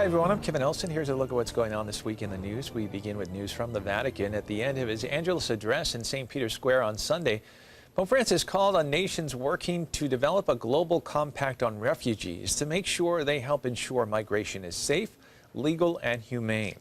Hi everyone, I'm Kevin Elson. Here's a look at what's going on this week in the news. We begin with news from the Vatican. At the end of his Angelus address in St. Peter's Square on Sunday, Pope Francis called on nations working to develop a global compact on refugees to make sure they help ensure migration is safe, legal, and humane.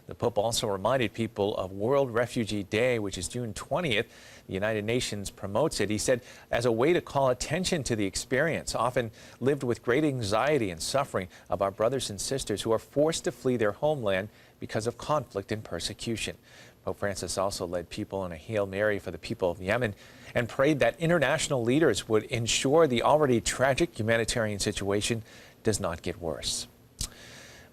The Pope also reminded people of World Refugee Day, which is June 20th. The United Nations promotes it, he said, as a way to call attention to the experience, often lived with great anxiety and suffering, of our brothers and sisters who are forced to flee their homeland because of conflict and persecution. Pope Francis also led people in a Hail Mary for the people of Yemen and prayed that international leaders would ensure the already tragic humanitarian situation does not get worse.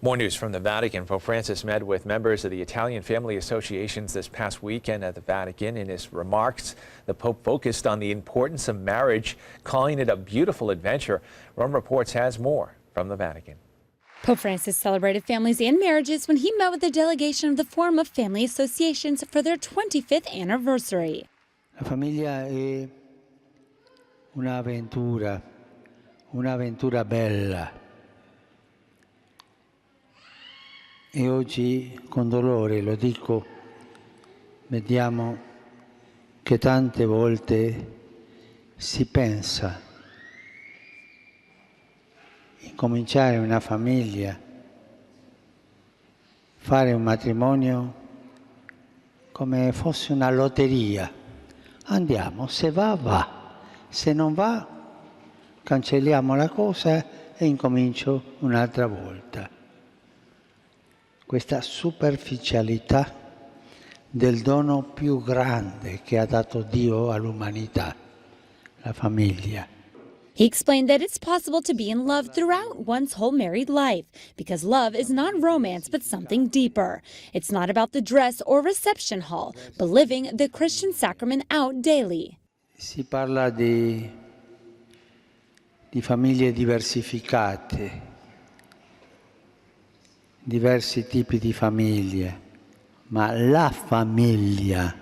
More news from the Vatican. Pope Francis met with members of the Italian family associations this past weekend at the Vatican. In his remarks, the Pope focused on the importance of marriage, calling it a beautiful adventure. Rome Reports has more from the Vatican. Pope Francis celebrated families and marriages when he met with a delegation of the Forum of Family Associations for their 25th anniversary. La famiglia è un'avventura bella. E oggi, con dolore, lo dico, vediamo che tante volte si pensa di cominciare una famiglia, fare un matrimonio come fosse una lotteria. Andiamo, se va, va. Se non va, cancelliamo la cosa e incomincio un'altra volta. Questa superficialità del dono più grande che ha dato Dio all'umanità, la famiglia. He explained that it's possible to be in love throughout one's whole married life because love is not romance but something deeper. It's not about the dress or reception hall, but living the Christian sacrament out daily. Si parla di famiglie diversificate, diversi tipi di famiglie, ma la famiglia,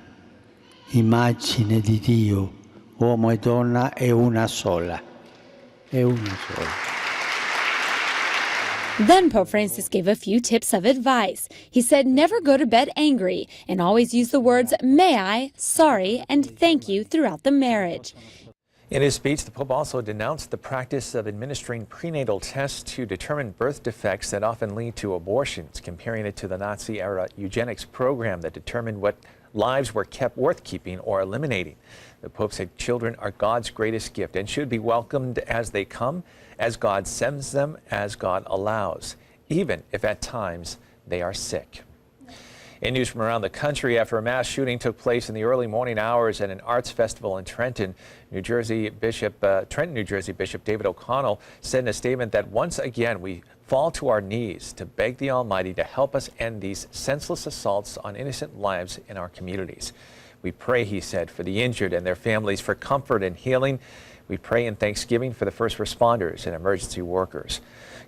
immagine di Dio, uomo e donna, è una sola. È una sola. Then Pope Francis gave a few tips of advice. He said never go to bed angry and always use the words may I, sorry, and thank you throughout the marriage. In his speech, the Pope also denounced the practice of administering prenatal tests to determine birth defects that often lead to abortions, comparing it to the Nazi-era eugenics program that determined what lives were kept worth keeping or eliminating. The Pope said children are God's greatest gift and should be welcomed as they come, as God sends them, as God allows, even if at times they are sick. In news from around the country, after a mass shooting took place in the early morning hours at an arts festival in Trenton, New Jersey Bishop David O'Connell said in a statement that once again we fall to our knees to beg the Almighty to help us end these senseless assaults on innocent lives in our communities. We pray, he said, for the injured and their families for comfort and healing. We pray in thanksgiving for the first responders and emergency workers.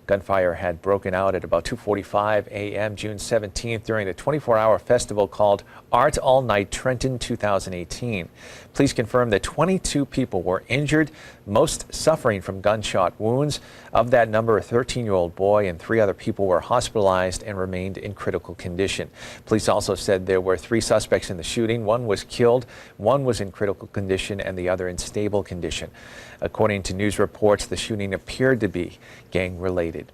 Gunfire had broken out at about 2:45 a.m. June 17th during the 24-hour festival called Art All Night Trenton 2018. Police confirmed that 22 people were injured, most suffering from gunshot wounds. Of that number, a 13-year-old boy and 3 other people were hospitalized and remained in critical condition. Police also said there were 3 suspects in the shooting. 1 was killed, 1 was in critical condition, and the other in stable condition. According to news reports, the shooting appeared to be gang-related.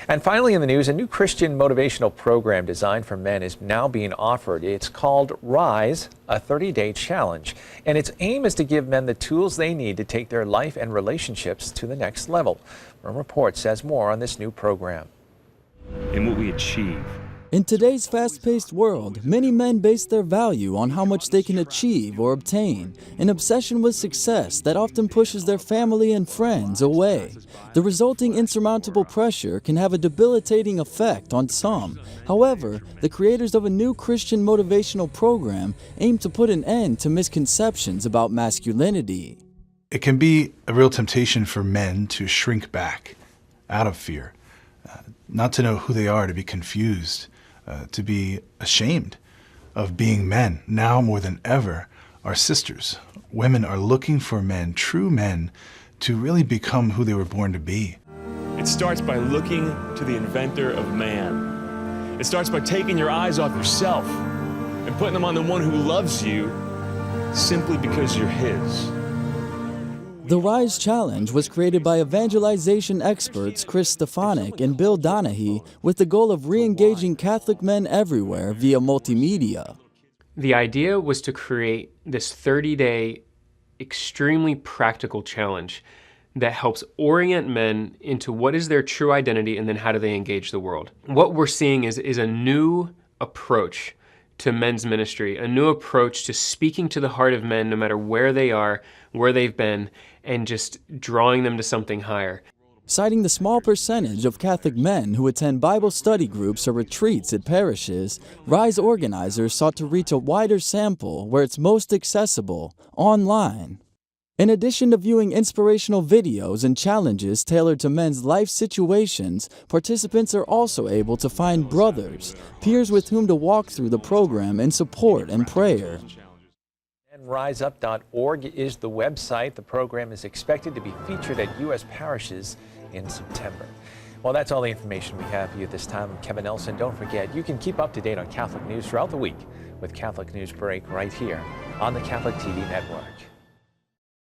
And finally in the news, a new Christian motivational program designed for men is now being offered. It's called Rise, a 30-day challenge. And its aim is to give men the tools they need to take their life and relationships to the next level. Rome Reports says more on this new program. And what we achieve. In today's fast-paced world, many men base their value on how much they can achieve or obtain, an obsession with success that often pushes their family and friends away. The resulting insurmountable pressure can have a debilitating effect on some. However, the creators of a new Christian motivational program aim to put an end to misconceptions about masculinity. It can be a real temptation for men to shrink back out of fear, not to know who they are, to be confused, to be ashamed of being men. Now more than ever, our sisters, women are looking for men, true men, to really become who they were born to be. It starts by looking to the inventor of man. It starts by taking your eyes off yourself and putting them on the one who loves you simply because you're his. The RISE Challenge was created by evangelization experts Chris Stefanik and Bill Donahue with the goal of re-engaging Catholic men everywhere via multimedia. The idea was to create this 30-day, extremely practical challenge that helps orient men into what is their true identity and then how do they engage the world. What we're seeing is a new approach to men's ministry, a new approach to speaking to the heart of men no matter where they are, where they've been, and just drawing them to something higher. Citing the small percentage of Catholic men who attend Bible study groups or retreats at parishes, RISE organizers sought to reach a wider sample where it's most accessible, online. In addition to viewing inspirational videos and challenges tailored to men's life situations, participants are also able to find brothers, peers with whom to walk through the program in support and prayer. And riseup.org is the website. The program is expected to be featured at U.S. parishes in September. Well, that's all the information we have for you this time. I'm Kevin Nelson. Don't forget, you can keep up to date on Catholic news throughout the week with Catholic Newsbreak right here on the Catholic TV network.